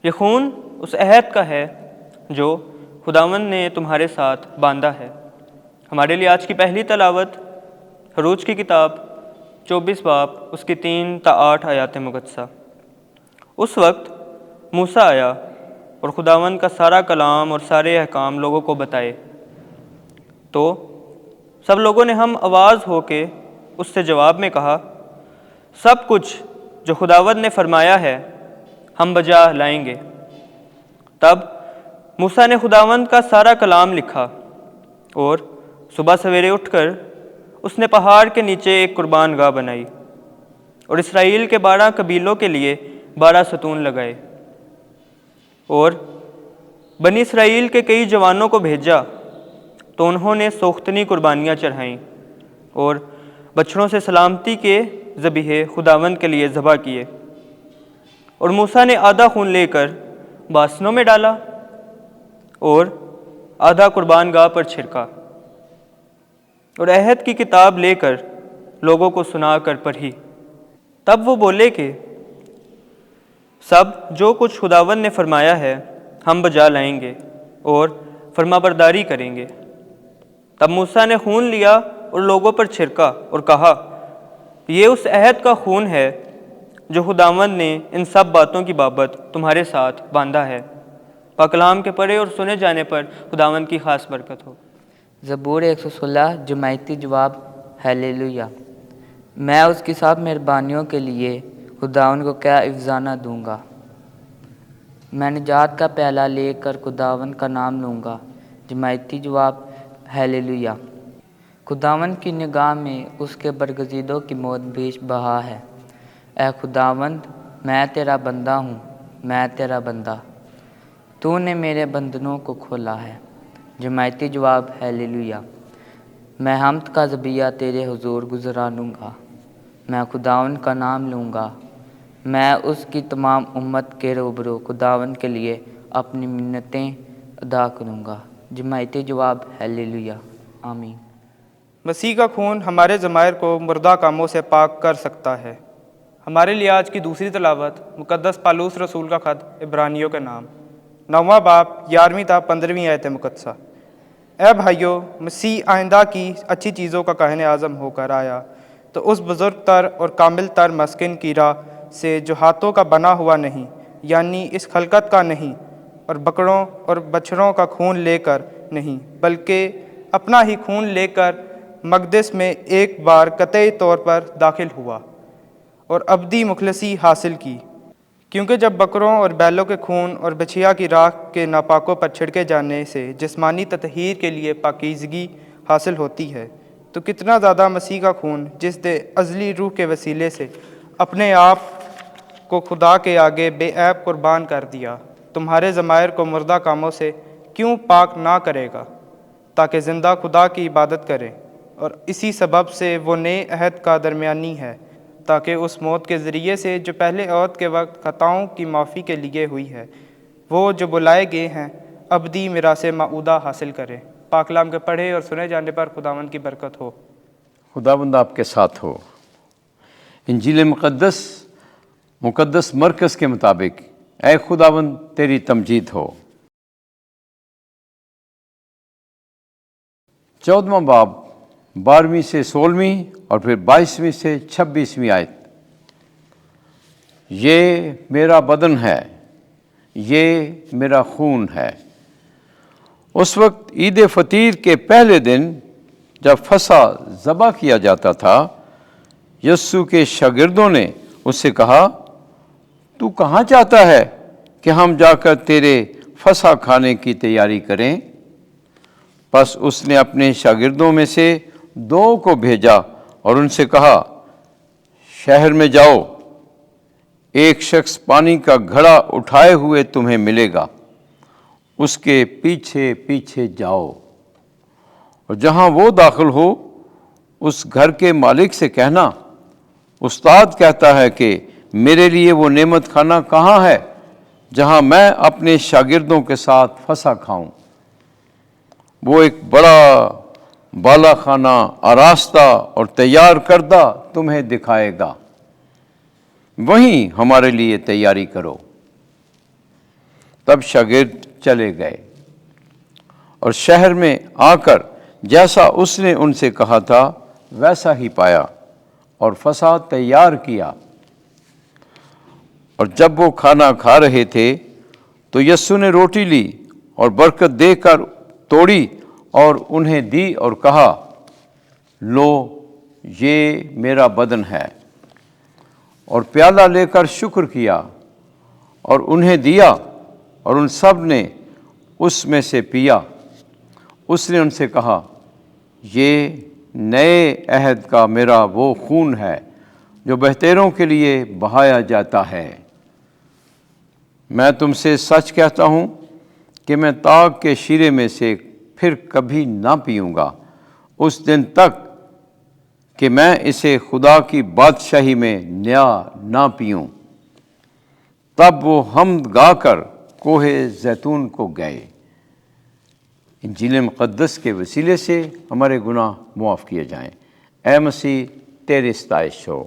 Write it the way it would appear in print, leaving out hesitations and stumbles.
یہ خون اس عہد کا ہے جو خداوند نے تمہارے ساتھ باندھا ہے۔ ہمارے لیے آج کی پہلی تلاوت خروج کی کتاب 24 باب اس کی 3 تا 8 آیات مقدسہ۔ اس وقت موسیٰ آیا اور خداوند کا سارا کلام اور سارے احکام لوگوں کو بتائے، تو سب لوگوں نے ہم آواز ہو کے اس سے جواب میں کہا، سب کچھ جو خداوند نے فرمایا ہے ہم بجا لائیں گے۔ تب موسیٰ نے خداوند کا سارا کلام لکھا، اور صبح سویرے اٹھ کر اس نے پہاڑ کے نیچے ایک قربان گاہ بنائی اور اسرائیل کے 12 قبیلوں کے لیے 12 ستون لگائے، اور بنی اسرائیل کے کئی جوانوں کو بھیجا، تو انہوں نے سوختنی قربانیاں چڑھائیں اور بچڑوں سے سلامتی کے ذبیحے خداوند کے لیے ذبح کیے۔ اور موسیٰ نے آدھا خون لے کر باسنوں میں ڈالا اور آدھا قربان گاہ پر چھڑکا، اور عہد کی کتاب لے کر لوگوں کو سنا کر پڑھی۔ تب وہ بولے کہ سب جو کچھ خداوند نے فرمایا ہے ہم بجا لائیں گے اور فرما برداری کریں گے۔ تب موسیٰ نے خون لیا اور لوگوں پر چھڑکا اور کہا، یہ اس عہد کا خون ہے جو خداوند نے ان سب باتوں کی بابت تمہارے ساتھ باندھا ہے۔ پاک کلام کے پڑھے اور سنے جانے پر خداوند کی خاص برکت ہو۔ زبور 116 جماعتی جواب ہیلیلویا۔ میں اس کی سب مہربانیوں کے لیے خداوند کو کیا افزانہ دوں گا۔ میں نجات کا پیالہ لے کر خداوند کا نام لوں گا۔ جماعتی جواب ہیلیلویا۔ خداوند کی نگاہ میں اس کے برگزیدوں کی موت بیش بہا ہے۔ اے خداوند، میں تیرا بندہ ہوں، میں تیرا بندہ، تو نے میرے بندنوں کو کھولا ہے۔ جماعتی جواب ہیلیلویا۔ میں حمد کا ذبیحہ تیرے حضور گزرانوں گا، میں خداوند کا نام لوں گا، میں اس کی تمام امت کے روبرو خداوند کے لیے اپنی منتیں ادا کروں گا۔ جماعتی جواب ہیلیلویا۔ آمین۔ مسیح کا خون ہمارے ضمائر کو مردہ کاموں سے پاک کر سکتا ہے۔ ہمارے لیے آج کی دوسری تلاوت مقدس پالوس رسول کا خط عبرانیوں کے نام 9واں باب 11ویں تا 15ویں آیت مقدسہ۔ اے بھائیو، مسیح آئندہ کی اچھی چیزوں کا کاہن اعظم ہو کر آیا تو اس بزرگ تر اور کامل تر مسکن کی راہ سے جو ہاتھوں کا بنا ہوا نہیں، یعنی اس خلقت کا نہیں، اور بکروں اور بچھڑوں کا خون لے کر نہیں، بلکہ اپنا ہی خون لے کر مقدس میں ایک بار قطعی طور پر داخل ہوا اور ابدی مخلصی حاصل کی۔ کیونکہ جب بکروں اور بیلوں کے خون اور بچھیا کی راکھ کے ناپاکوں پر چھڑکے جانے سے جسمانی تطہیر کے لیے پاکیزگی حاصل ہوتی ہے، تو کتنا زیادہ مسیح کا خون جس نے ازلی روح کے وسیلے سے اپنے آپ کو خدا کے آگے بے عیب قربان کر دیا، تمہارے ضمائر کو مردہ کاموں سے کیوں پاک نہ کرے گا، تاکہ زندہ خدا کی عبادت کریں۔ اور اسی سبب سے وہ نئے عہد کا درمیانی ہے، تاکہ اس موت کے ذریعے سے جو پہلے عہد کے وقت خطاؤں کی معافی کے لیے ہوئی ہے، وہ جو بلائے گئے ہیں ابدی میراث معودہ حاصل کریں۔ پاک کلام کے پڑھے اور سنے جانے پر خداوند کی برکت ہو۔ خداوند آپ کے ساتھ ہو۔ انجیل مقدس مرکز کے مطابق اے خداوند تیری تمجید ہو۔ 14واں باب 12ویں سے 16ویں اور پھر 22ویں سے 26ویں آیت۔ یہ میرا بدن ہے، یہ میرا خون ہے۔ اس وقت عید فطیر کے پہلے دن جب فصح ذبح کیا جاتا تھا، یسوع کے شاگردوں نے اس سے کہا، تو کہاں چاہتا ہے کہ ہم جا کر تیرے فصح کھانے کی تیاری کریں؟ پس اس نے اپنے شاگردوں میں سے 2 کو بھیجا اور ان سے کہا، شہر میں جاؤ، ایک شخص پانی کا گھڑا اٹھائے ہوئے تمہیں ملے گا، اس کے پیچھے پیچھے جاؤ، اور جہاں وہ داخل ہو اس گھر کے مالک سے کہنا، استاد کہتا ہے کہ میرے لیے وہ نعمت خانہ کہاں ہے جہاں میں اپنے شاگردوں کے ساتھ فصح کھاؤں؟ وہ ایک بڑا بالا خانہ آراستہ اور تیار کردہ تمہیں دکھائے گا، وہیں ہمارے لیے تیاری کرو۔ تب شاگرد چلے گئے اور شہر میں آ کر جیسا اس نے ان سے کہا تھا ویسا ہی پایا اور فسح تیار کیا۔ اور جب وہ کھانا کھا رہے تھے تو یسوع نے روٹی لی اور برکت دے کر توڑی اور انہیں دی اور کہا، لو یہ میرا بدن ہے، اور پیالہ لے کر شکر کیا اور انہیں دیا، اور ان سب نے اس میں سے پیا۔ اس نے ان سے کہا، یہ نئے عہد کا میرا وہ خون ہے جو بہتروں کے لیے بہایا جاتا ہے۔ میں تم سے سچ کہتا ہوں کہ میں تاگ کے شیرے میں سے پھر کبھی نہ پیوں گا اس دن تک کہ میں اسے خدا کی بادشاہی میں نیا نہ پیوں۔ تب وہ حمد گا کر کوہ زیتون کو گئے۔ انجیل مقدس کے وسیلے سے ہمارے گناہ معاف کیے جائیں۔ اے مسیح تیری ستائش ہو۔